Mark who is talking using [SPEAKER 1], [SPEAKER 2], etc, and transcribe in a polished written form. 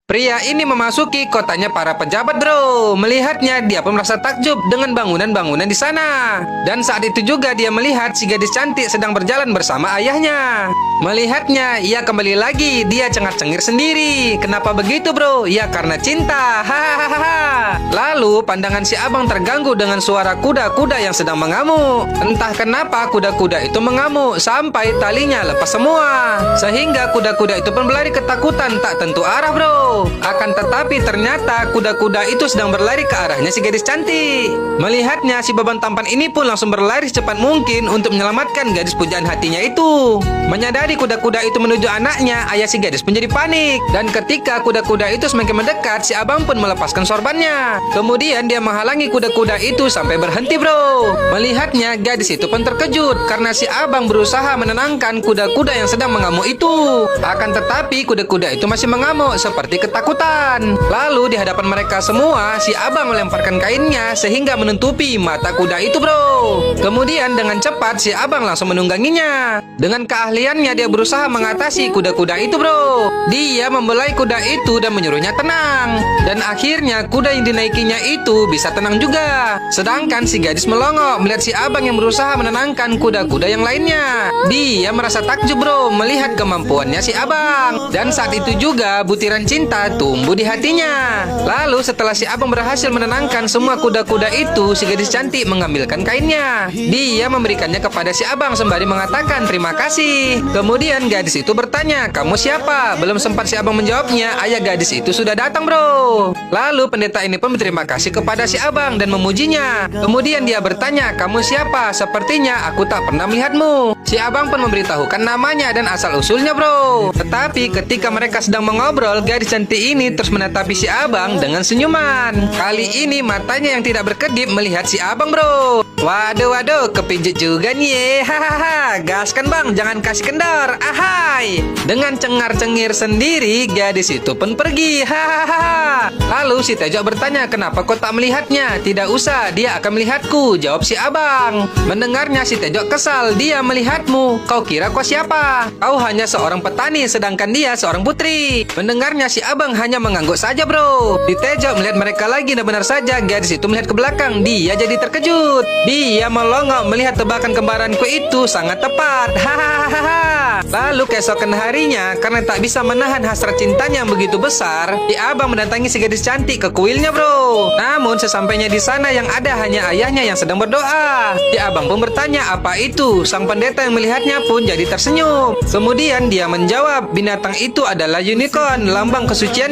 [SPEAKER 1] Pria ini memasuki kotanya para pejabat, bro. Melihatnya, dia pun merasa takjub dengan bangunan-bangunan di sana. Dan saat itu juga dia melihat si gadis cantik sedang berjalan bersama ayahnya. Melihatnya, ia kembali lagi. Dia cengar-cengir sendiri. Kenapa begitu, bro? Ya karena cinta. Hahaha. Lalu pandangan si abang terganggu dengan suara kuda-kuda yang sedang mengamuk. Entah kenapa kuda-kuda itu mengamuk sampai talinya lepas semua. Sehingga kuda-kuda itu pun berlari ketakutan tak tentu arah, bro. Akan tetapi ternyata kuda-kuda itu sedang berlari ke arahnya si gadis cantik. Melihatnya, si beban tampan ini pun langsung berlari secepat mungkin untuk menyelamatkan gadis pujaan hatinya itu. Menyadari kuda-kuda itu menuju anaknya, ayah si gadis pun jadi panik. Dan ketika kuda-kuda itu semakin mendekat, si abang pun melepaskan sorbannya. Kemudian dia menghalangi kuda-kuda itu sampai berhenti, bro. Melihatnya, gadis itu pun terkejut karena si abang berusaha menenangkan kuda-kuda yang sedang mengamuk itu. Akan tetapi kuda-kuda itu masih mengamuk seperti ketakutan. Lalu di hadapan mereka semua, si abang melemparkan kainnya sehingga menutupi mata kuda itu, bro. Kemudian dengan cepat si abang langsung menungganginya. Dengan keahliannya dia berusaha mengatasi kuda-kuda itu, bro. Dia membelai kuda itu dan menyuruhnya tenang. Dan akhirnya kuda yang dinaikinya itu bisa tenang juga. Sedangkan si gadis melongo melihat si abang yang berusaha menenangkan kuda-kuda yang lainnya. Dia merasa takjub, bro, melihat kemampuannya si abang. Dan saat itu juga butiran cinta tumbuh di hatinya. Lalu setelah si abang berhasil menenangkan semua kuda-kuda itu, si gadis cantik mengambilkan kainnya. Dia memberikannya kepada si abang sembari mengatakan terima kasih. Kemudian gadis itu bertanya, kamu siapa? Belum sempat si abang menjawabnya, ayah gadis itu sudah datang, bro. Lalu pendeta ini pun berterima kasih kepada si abang dan memujinya. Kemudian dia bertanya, kamu siapa? Sepertinya aku tak pernah melihatmu. Si abang pun memberitahukan namanya dan asal-usulnya, bro. Tetapi ketika mereka sedang mengobrol, gadis cantik ini terus menatapi si abang dengan senyuman. Kali ini matanya yang tidak berkedip melihat si abang, bro. Waduh, kepincut juga nih. Hahaha, gaskan bang, jangan kasih kendor. Ahai. Dengan cengar-cengir sendiri, gadis itu pun pergi. Hahaha. Lalu si Tejo bertanya, kenapa kau tak melihatnya? Tidak usah, dia akan melihatku, jawab si abang. Mendengarnya si Tejo kesal, dia melihatmu. Kau kira kau siapa? Kau hanya seorang petani, sedangkan dia seorang putri. Mendengarnya si abang hanya mengangguk saja, bro. Si Tejo melihat mereka lagi dan benar saja gadis itu melihat ke belakang. Dia jadi terkejut. Dia melongo melihat tebakan kembaranku itu sangat tepat. Hahaha. Lalu keesokan harinya, karena tak bisa menahan hasrat cintanya yang begitu besar, si abang mendatangi si gadis cantik ke kuilnya, bro. Namun sesampainya di sana yang ada hanya ayahnya yang sedang berdoa. Si abang pun bertanya apa itu. Sang pendeta yang melihatnya pun jadi tersenyum. Kemudian dia menjawab, binatang itu adalah unicorn, lambang kesucian